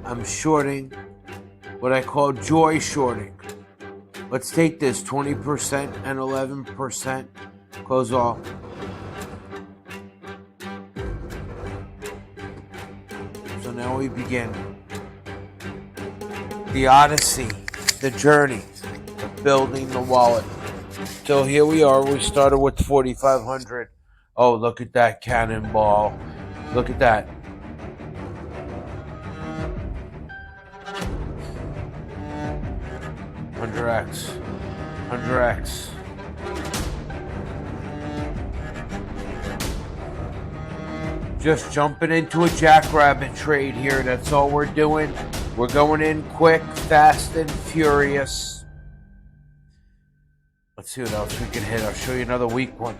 I'm shorting what I call joy shorting. Let's take this 20% and 11%. Close all. So now we begin the odyssey, the journey of building the wallet. So here we are. We started with 4,500. Oh, look at that cannonball. Look at that. Hundred X. Just jumping into a jackrabbit trade here. That's all we're doing. We're going in quick, fast, and furious. Let's see what else we can hit. I'll show you another weak one.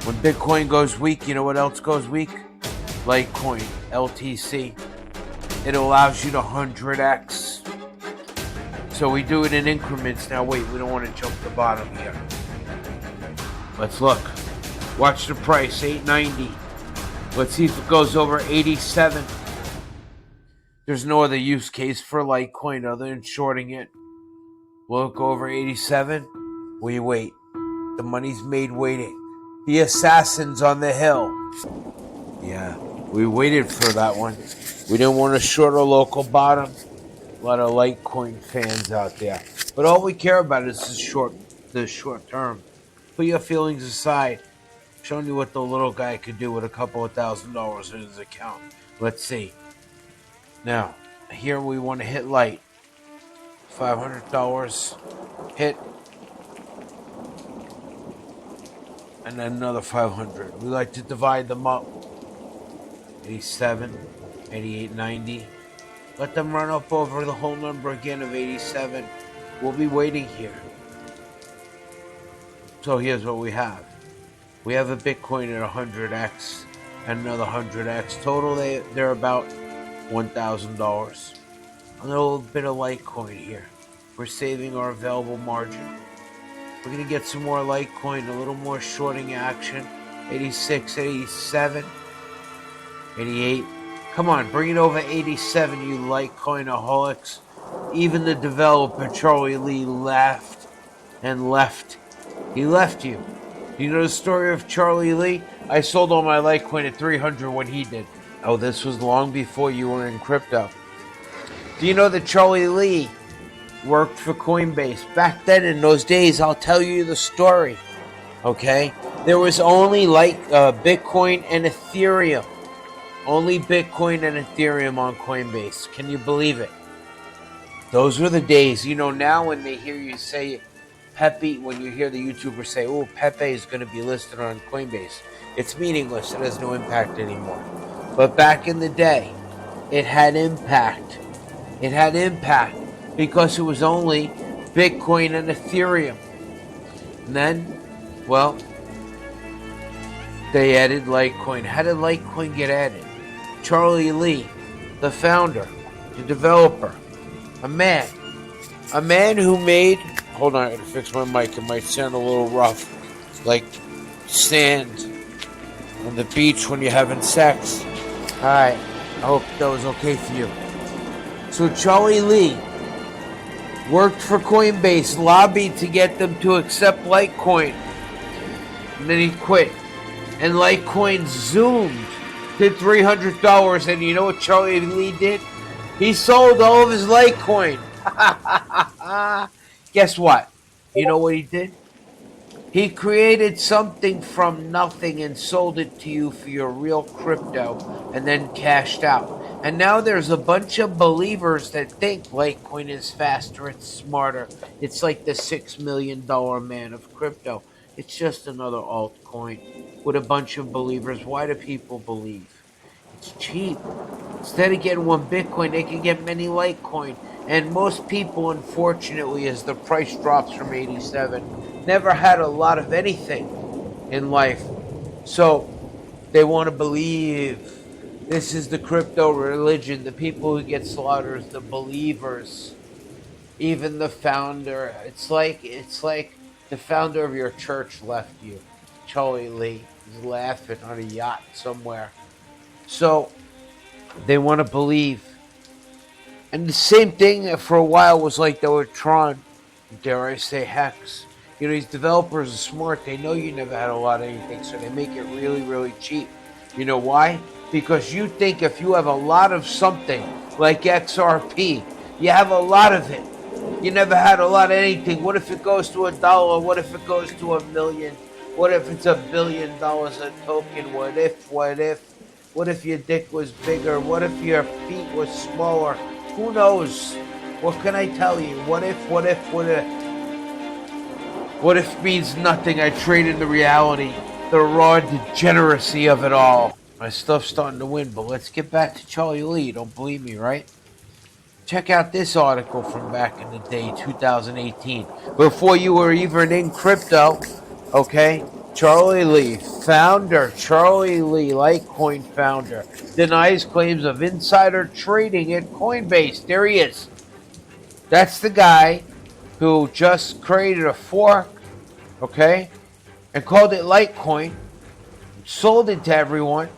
When Bitcoin goes weak, you know what else goes weak? Litecoin, LTC. It allows you to 100x. So we do it in increments. Now wait, we don't want to jump the bottom here. Let's look. Watch the price, 890. Let's see if it goes over 87. There's no other use case for Litecoin other than shorting it. Will it go over 87? We wait. The money's made waiting. The assassins on the hill. Yeah, we waited for that one. We didn't want to short a local bottom. A lot of Litecoin fans out there. But all we care about is the short term. Put your feelings aside. I'm showing you what the little guy could do with a couple of $1,000 in his account. Let's see. Now, here we want to hit light. $500. Hit. And then another 500. We like to divide them up. 87, 88, 90. Let them run up over the whole number again of 87. We'll be waiting here. So here's what we have. We have a Bitcoin at 100x and another 100x. Total, they're about $1,000. A little bit of Litecoin here. We're saving our available margin. We're going to get some more Litecoin, a little more shorting action. 86, 87, 88. Come on, bring it over 87, you Litecoinaholics. Even the developer, Charlie Lee, laughed and left. He left you. You know the story of Charlie Lee? I sold all my Litecoin at 300 when he did. Oh, this was long before you were in crypto. Do you know that Charlie Lee worked for Coinbase? Back then, in those days, I'll tell you the story. Okay? There was only Bitcoin and Ethereum. Only Bitcoin and Ethereum on Coinbase. Can you believe it? Those were the days. You know, now when they hear you say Pepe, when you hear the YouTuber say, oh, Pepe is going to be listed on Coinbase, it's meaningless. It has no impact anymore. But back in the day, it had impact. It had impact because it was only Bitcoin and Ethereum. And then, well, they added Litecoin. How did Litecoin get added? Charlie Lee, the founder, the developer, a man who made, hold on, I gotta fix my mic, it might sound a little rough, like sand on the beach when you're having sex. Alright, I hope that was okay for you. So Charlie Lee worked for Coinbase, lobbied to get them to accept Litecoin, and then he quit. And Litecoin zoomed to $300, and you know what Charlie Lee did? He sold all of his Litecoin. Guess what? You know what he did? He created something from nothing and sold it to you for your real crypto and then cashed out. And now there's a bunch of believers that think Litecoin is faster, it's smarter. It's like the $6 million man of crypto. It's just another altcoin with a bunch of believers. Why do people believe? It's cheap. Instead of getting one Bitcoin, they can get many Litecoin. And most people, unfortunately, as the price drops from 87, never had a lot of anything in life. So they want to believe. This is the crypto religion. The people who get slaughtered, the believers. Even the founder. It's like the founder of your church left you. Charlie Lee is laughing on a yacht somewhere. So they want to believe. And the same thing for a while was like that with Tron, dare I say Hex. You know, these developers are smart. They know you never had a lot of anything, so they make it really, really cheap. You know why? Because you think if you have a lot of something like XRP, you have a lot of it. You never had a lot of anything. What if it goes to $1? What if it goes to 1 million? What if it's $1 billion a token? What if? What if? What if your dick was bigger? What if your feet were smaller? Who knows? What can I tell you? What if? What if? What if? What if means nothing. I trade in the reality, the raw degeneracy of it all. My stuff's starting to win, but let's get back to Charlie Lee. You don't believe me, right? Check out this article from back in the day, 2018, before you were even in crypto. Okay, Charlie Lee, Litecoin founder, denies claims of insider trading at Coinbase. There he is. That's the guy who just created a fork, okay, and called it Litecoin, sold it to everyone.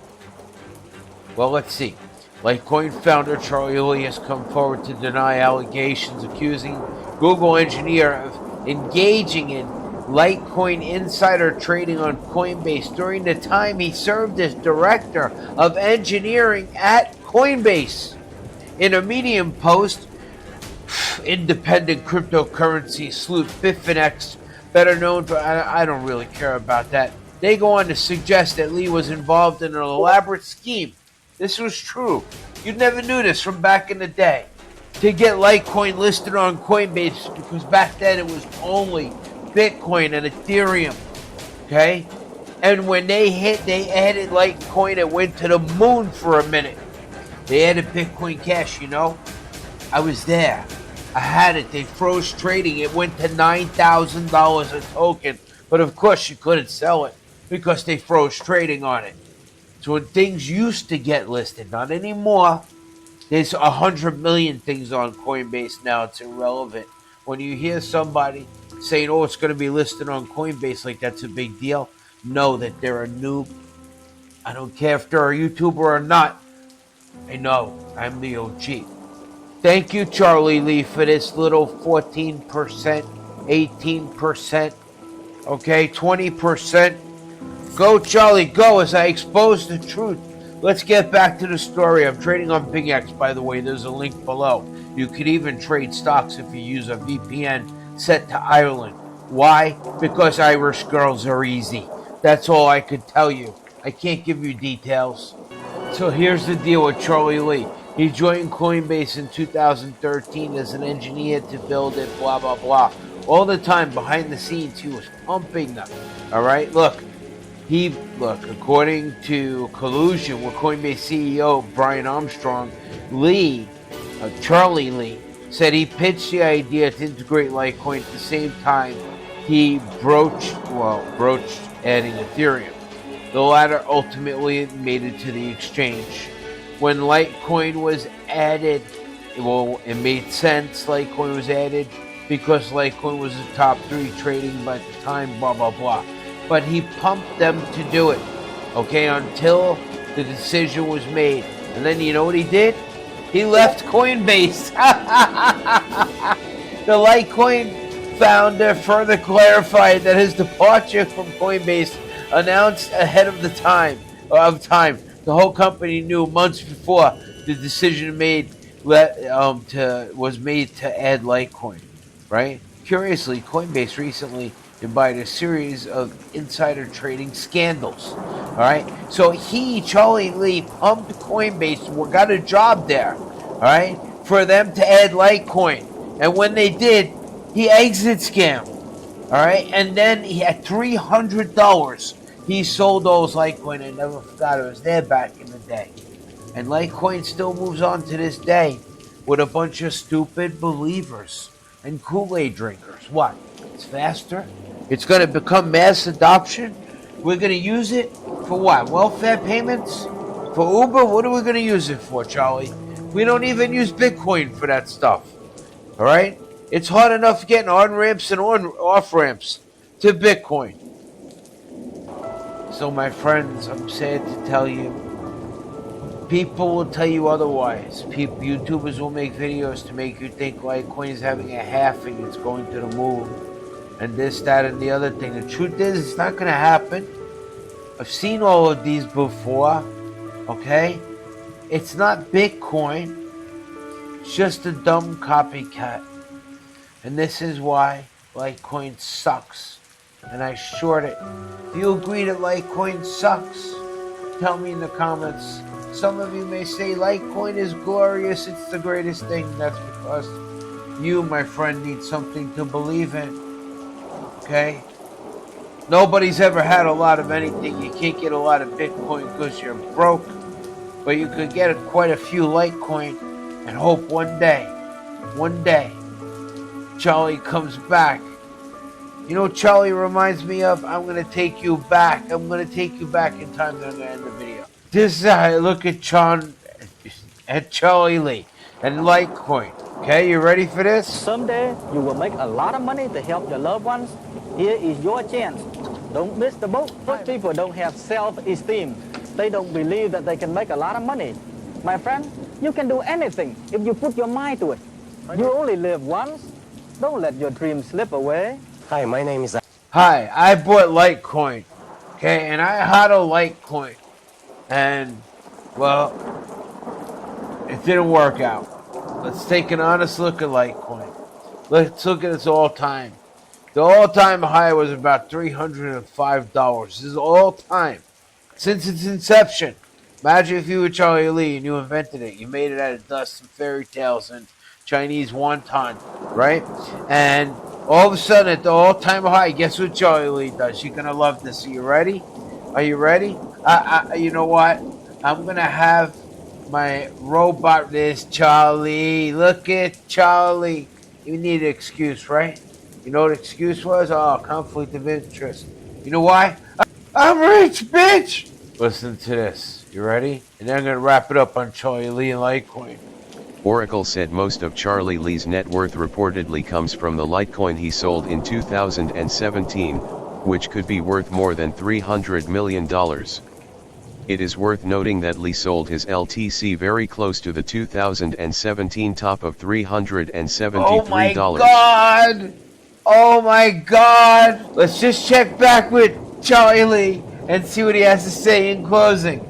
Well, let's see. Litecoin founder Charlie Lee has come forward to deny allegations accusing Google engineer of engaging in Litecoin insider trading on Coinbase during the time he served as director of engineering at Coinbase. In a Medium post, independent cryptocurrency sleuth Bitfinex, better known for, I don't really care about that. They go on to suggest that Lee was involved in an elaborate scheme. This was true. You never knew this from back in the day. To get Litecoin listed on Coinbase, because back then it was only Bitcoin and Ethereum. Okay? And when they added Litecoin, it went to the moon for a minute. They added Bitcoin Cash, you know? I was there. I had it. They froze trading. It went to $9,000 a token. But of course you couldn't sell it because they froze trading on it. So when things used to get listed, not anymore, there's 100 million things on Coinbase now. It's irrelevant. When you hear somebody saying, oh, it's going to be listed on Coinbase like that's a big deal, know that they're a noob. I don't care if they're a YouTuber or not. I know. I'm the OG. Thank you, Charlie Lee, for this little 14%, 18%, okay, 20%. Go, Charlie, go, as I expose the truth. Let's get back to the story. I'm trading on BigX, by the way. There's a link below. You could even trade stocks if you use a VPN set to Ireland. Why? Because Irish girls are easy. That's all I could tell you. I can't give you details. So here's the deal with Charlie Lee. He joined Coinbase in 2013 as an engineer to build it, blah, blah, blah. All the time behind the scenes, he was pumping them. All right, look, according to collusion with Coinbase CEO Brian Armstrong, Charlie Lee, said he pitched the idea to integrate Litecoin at the same time he broached adding Ethereum. The latter ultimately made it to the exchange. When Litecoin was added, it made sense Litecoin was added because Litecoin was the top 3 trading by the time, blah, blah, blah. But he pumped them to do it, okay, until the decision was made. And then you know what he did? He left Coinbase. The Litecoin founder further clarified that his departure from Coinbase announced ahead of time. The whole company knew months before the decision was made to add Litecoin, right? Curiously, Coinbase recently embodied a series of insider trading scandals. All right, so Charlie Lee, pumped Coinbase, got a job there. All right, for them to add Litecoin, and when they did, he exit scam. All right, and then he had $300. He sold those Litecoin and never forgot it was there back in the day. And Litecoin still moves on to this day with a bunch of stupid believers and Kool-Aid drinkers. What? It's faster? It's going to become mass adoption? We're going to use it for what? Welfare payments? For Uber? What are we going to use it for, Charlie? We don't even use Bitcoin for that stuff. All right? It's hard enough getting on-ramps and off-ramps to Bitcoin. So, my friends, I'm sad to tell you, People will tell you otherwise. YouTubers will make videos to make you think Litecoin is having a halving, it's going to the moon, and this, that, and the other thing. The truth is, it's not going to happen. I've seen all of these before, okay? It's not Bitcoin. It's just a dumb copycat. And this is why Litecoin sucks. And I short it. If you agree that Litecoin sucks, tell me in the comments. Some of you may say Litecoin is glorious, it's the greatest thing. That's because you, my friend, need something to believe in. Okay? Nobody's ever had a lot of anything. You can't get a lot of Bitcoin because you're broke. But you could get quite a few Litecoin and hope one day, Charlie comes back. You know what Charlie reminds me of? I'm going to take you back. I'm going to take you back in time, and I'm going to end the video. This is how I look at Charlie Lee and Litecoin. Okay, you ready for this? Someday you will make a lot of money to help your loved ones. Here is your chance. Don't miss the boat. Most people don't have self-esteem. They don't believe that they can make a lot of money. My friend, you can do anything if you put your mind to it. You only live once. Don't let your dreams slip away. Hi, my name is... Hi, I bought Litecoin. Okay, and I had a Litecoin. And, well, it didn't work out. Let's take an honest look at Litecoin. Let's look at its all-time. The all-time high was about $305. This is all-time. Since its inception. Imagine if you were Charlie Lee and you invented it. You made it out of dust and fairy tales and Chinese wonton, right? And all of a sudden, at the all-time high, guess what Charlie Lee does? You're going to love this. Are you ready? Are you ready? You know what? I'm going to have my robot this, Charlie. Look at Charlie. You need an excuse, right? You know what the excuse was? Oh, conflict of interest. You know why? I'm rich, bitch! Listen to this. You ready? And then I'm going to wrap it up on Charlie Lee and Litecoin. Oracle said most of Charlie Lee's net worth reportedly comes from the Litecoin he sold in 2017, which could be worth more than $300 million. It is worth noting that Lee sold his LTC very close to the 2017 top of $373. Oh my God! Oh my God! Let's just check back with Charlie Lee and see what he has to say in closing.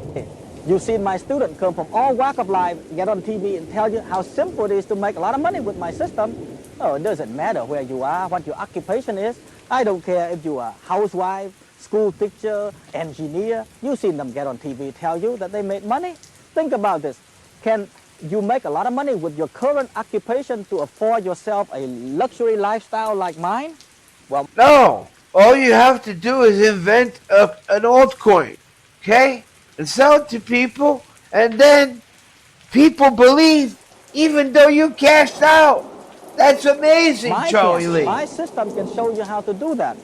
You see my students come from all walk of life, get on TV and tell you how simple it is to make a lot of money with my system. Oh, it doesn't matter where you are, what your occupation is. I don't care if you are a housewife, school teacher, engineer. You see them get on TV tell you that they made money. Think about this. Can you make a lot of money with your current occupation to afford yourself a luxury lifestyle like mine? Well, no. All you have to do is invent an altcoin, okay? And sell it to people, and then people believe, even though you cashed out. That's amazing, Charlie Lee. My system can show you how to do that.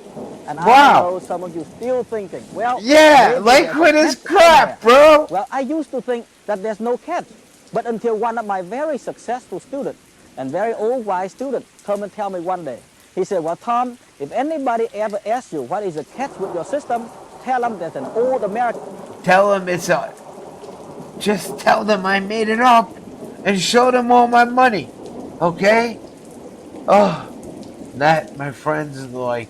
And wow. I know some of you still thinking, well, yeah, Litecoin is crap, bro. Well, I used to think that there's no catch, but until one of my very successful students and very old wise student come and tell me one day, he said, well, Tom, if anybody ever asks you what is the catch with your system, tell them there's an old American. Tell them just tell them I made it up and show them all my money, okay? Oh, that, my friends, is the Litecoin.